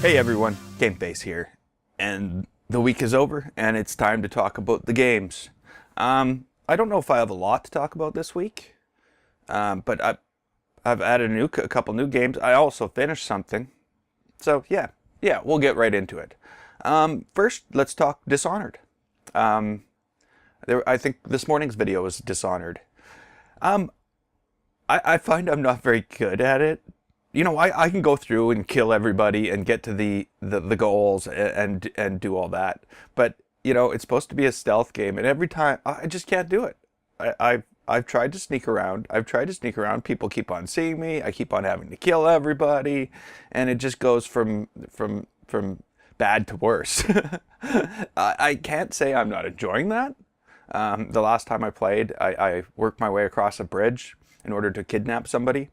Hey everyone, Gameface here, and the week is over, and it's time to talk about the games. I don't know if I have a lot to talk about this week, but I've added a couple new games. I also finished something, so yeah, we'll get right into it. First, let's talk Dishonored. I think this morning's video was Dishonored. I find I'm not very good at it. You know, I can go through and kill everybody and get to the goals and do all that. But, you know, it's supposed to be a stealth game, and every time I just can't do it. I've tried to sneak around. People keep on seeing me. I keep on having to kill everybody, and it just goes from bad to worse. I can't say I'm not enjoying that. The last time I played, I worked my way across a bridge in order to kidnap somebody.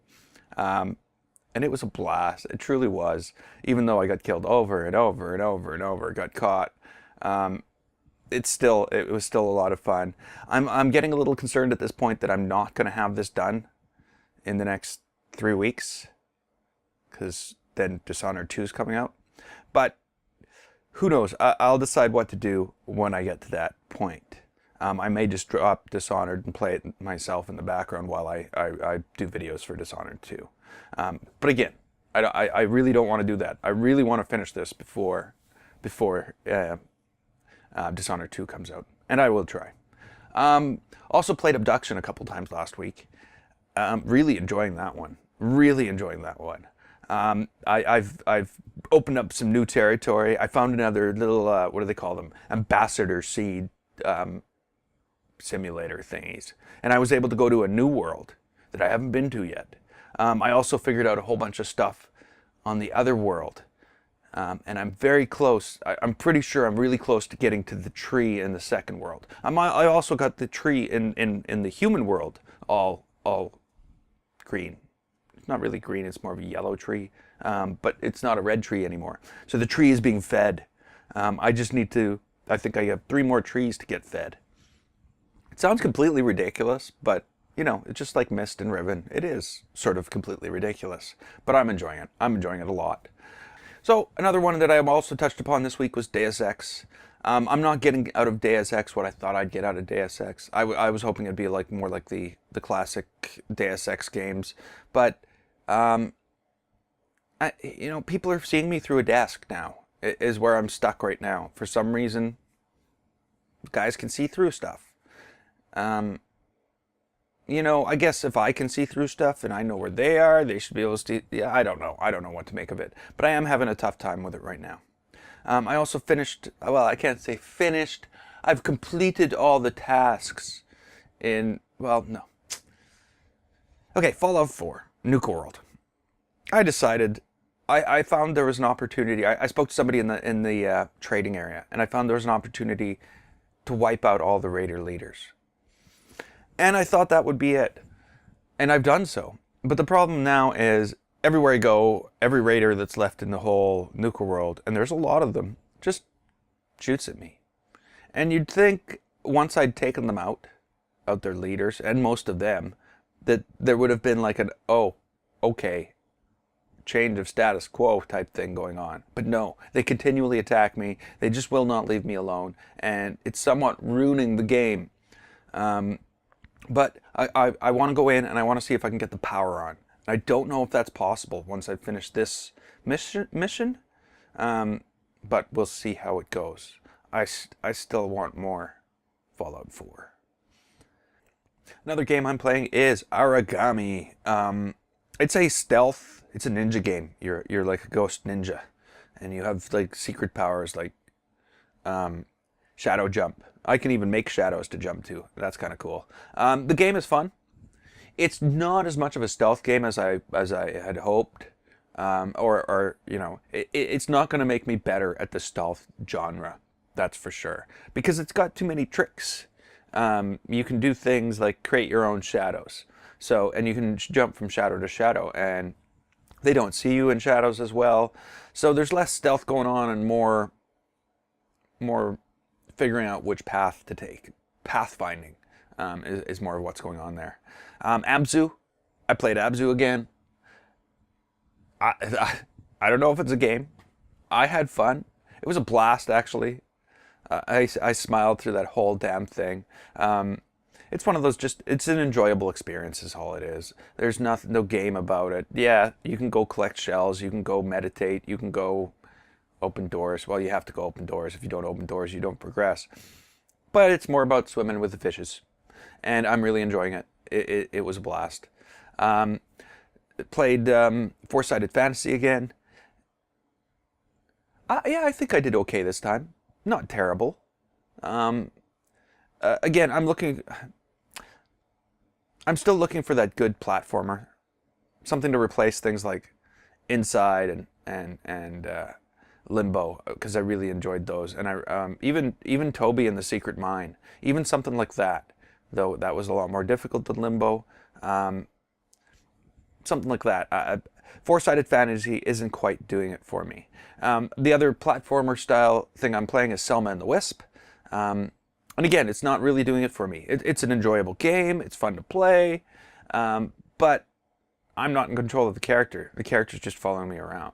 And it was a blast. It truly was. Even though I got killed over and over and over and over, got caught. It was still a lot of fun. I'm getting a little concerned at this point that I'm not going to have this done in the next 3 weeks, because then Dishonored 2 is coming out. But who knows? I'll decide what to do when I get to that point. I may just drop Dishonored and play it myself in the background while I do videos for Dishonored 2. But again, I really don't want to do that. I really want to finish this before Dishonored 2 comes out, and I will try. Also played Abduction a couple times last week. Really enjoying that one. I've opened up some new territory. I found another little what do they call them? Ambassador seed simulator thingies, and I was able to go to a new world that I haven't been to yet. I also figured out a whole bunch of stuff on the other world, and I'm very close. I'm pretty sure I'm really close to getting to the tree in the second world. I also got the tree in the human world all green. It's not really green, it's more of a yellow tree, but it's not a red tree anymore. So the tree is being fed. I think I have 3 more trees to get fed. It sounds completely ridiculous, but you know, it's just like Myst and Riven. It is sort of completely ridiculous, but I'm enjoying it. I'm enjoying it a lot. So another one that I also touched upon this week was Deus Ex. I'm not getting out of Deus Ex what I thought I'd get out of Deus Ex. I was hoping it'd be more like the classic Deus Ex games, but you know, people are seeing me through a desk now. Is where I'm stuck right now. For some reason, guys can see through stuff. You know, I guess if I can see through stuff and I know where they are, they should be able to see. Yeah, I don't know. I don't know what to make of it. But I am having a tough time with it right now. I also finished, well, I can't say finished. I've completed all the tasks in, well, no. Okay, Fallout 4, Nuka World. I decided, I found there was an opportunity. I spoke to somebody in the trading area, and I found there was an opportunity to wipe out all the raider leaders. And I thought that would be it. And I've done so. But the problem now is everywhere I go, every raider that's left in the whole Nuka world, and there's a lot of them, just shoots at me. And you'd think once I'd taken them out their leaders, and most of them, that there would have been like an, oh, okay, change of status quo type thing going on. But no, they continually attack me. They just will not leave me alone. And it's somewhat ruining the game. But I want to go in and I want to see if I can get the power on. I don't know if that's possible once I finish this mission. But we'll see how it goes. I still want more Fallout 4. Another game I'm playing is Origami. It's a stealth, it's a ninja game. You're like a ghost ninja. And you have like secret powers like shadow jump. I can even make shadows to jump to. That's kind of cool. The game is fun. It's not as much of a stealth game as I had hoped, or you know, it's not going to make me better at the stealth genre. That's for sure, because it's got too many tricks. You can do things like create your own shadows. So, and you can jump from shadow to shadow, and they don't see you in shadows as well. So there's less stealth going on and more figuring out which path to take. Pathfinding is more of what's going on there. Abzu, I played Abzu again. I don't know if it's a game. I had fun. It was a blast, actually. I smiled through that whole damn thing. It's one of those it's an enjoyable experience is all it is. There's no game about it. Yeah, you can go collect shells, you can go meditate, you can go open doors. Well, you have to go open doors. If you don't open doors, you don't progress. But it's more about swimming with the fishes. And I'm really enjoying it. It was a blast. Played Four-Sided Fantasy again. Yeah, I think I did okay this time. Not terrible. Again, I'm still looking for that good platformer. Something to replace things like Inside and Limbo, because I really enjoyed those. And even Toby and the Secret Mine, even something like that, though that was a lot more difficult than Limbo. Something like that. Four-Sided Fantasy isn't quite doing it for me. The other platformer style thing I'm playing is Selma and the Wisp. And again, it's not really doing it for me. It's an enjoyable game. It's fun to play. But I'm not in control of the character. The character's just following me around.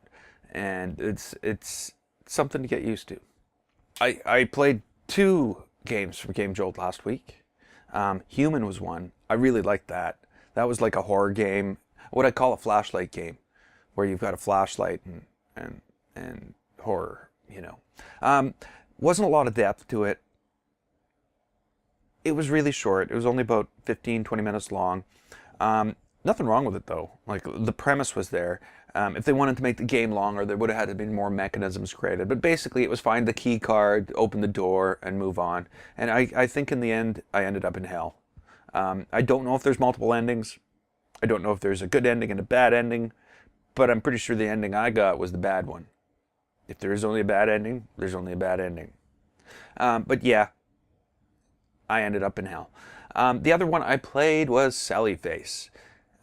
And it's something to get used to. I played 2 games from Game Jolt last week. Human was one. I really liked that. That was like a horror game. What I call a flashlight game, where you've got a flashlight and horror, you know. Wasn't a lot of depth to it. It was really short. It was only about 15, 20 minutes long. Nothing wrong with it, though. Like, the premise was there. If they wanted to make the game longer, there would have had to be more mechanisms created. But basically, it was find the key card, open the door, and move on. And I think in the end, I ended up in hell. I don't know if there's multiple endings. I don't know if there's a good ending and a bad ending. But I'm pretty sure the ending I got was the bad one. If there is only a bad ending, there's only a bad ending. But yeah, I ended up in hell. The other one I played was Sally Face.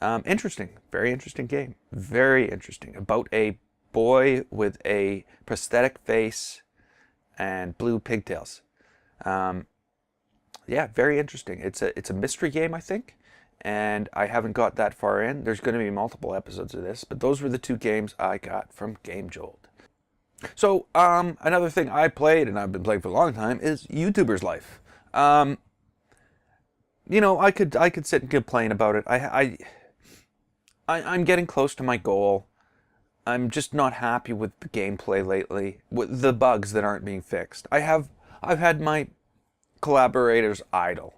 Interesting. Very interesting game. Very interesting. About a boy with a prosthetic face and blue pigtails. Yeah, very interesting. It's a mystery game, I think. And I haven't got that far in. There's going to be multiple episodes of this. But those were the 2 games I got from Game Jolt. So, another thing I played, and I've been playing for a long time, is YouTuber's Life. You know, I could sit and complain about it. I'm getting close to my goal. I'm just not happy with the gameplay lately, with the bugs that aren't being fixed. I've had my collaborators idle,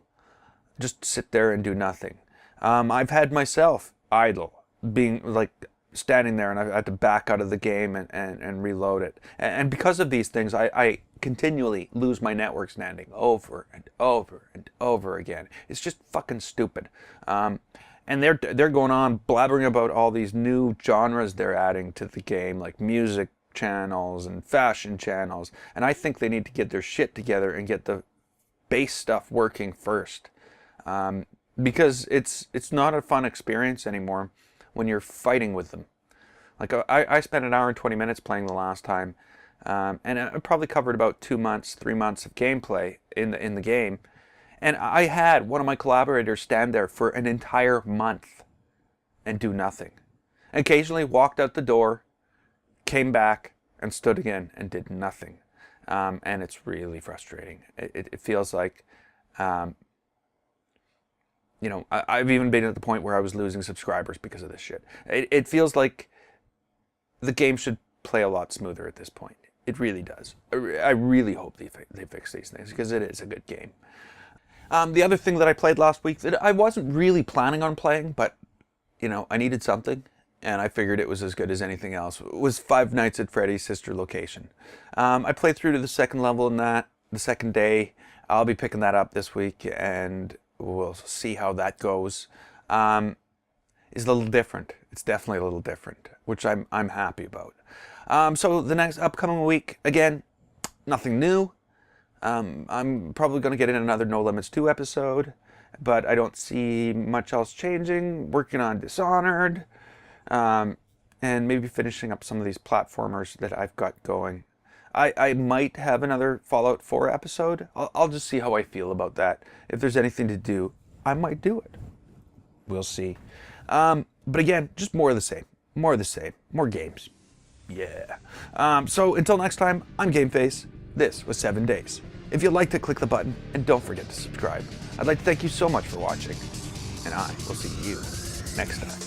just sit there and do nothing. I've had myself idle, being like standing there, and I had to back out of the game and reload it. And because of these things, I continually lose my network standing over and over and over again. It's just fucking stupid. And they're going on blabbering about all these new genres they're adding to the game, like music channels and fashion channels. And I think they need to get their shit together and get the base stuff working first. Because it's not a fun experience anymore when you're fighting with them. Like, I spent an hour and 20 minutes playing the last time, and I probably covered about 2 months, 3 months of gameplay in the game. And I had one of my collaborators stand there for an entire month and do nothing. Occasionally walked out the door, came back, and stood again and did nothing. And it's really frustrating. It feels like, you know, I've even been at the point where I was losing subscribers because of this shit. It feels like the game should play a lot smoother at this point. It really does. I really hope they fix these things, because it is a good game. The other thing that I played last week that I wasn't really planning on playing, but, you know, I needed something, and I figured it was as good as anything else, was Five Nights at Freddy's Sister Location. I played through to the 2nd level in that, the 2nd day. I'll be picking that up this week, and we'll see how that goes. Is a little different. It's definitely a little different, which I'm happy about. So the next upcoming week, again, nothing new. I'm probably going to get in another No Limits 2 episode, but I don't see much else changing. Working on Dishonored, and maybe finishing up some of these platformers that I've got going. I might have another Fallout 4 episode. I'll just see how I feel about that. If there's anything to do, I might do it. We'll see. But again, just more of the same. More of the same. More games. Yeah. So until next time, I'm Gameface. This was 7 Days. If you'd like to click the button, and don't forget to subscribe. I'd like to thank you so much for watching, and I will see you next time.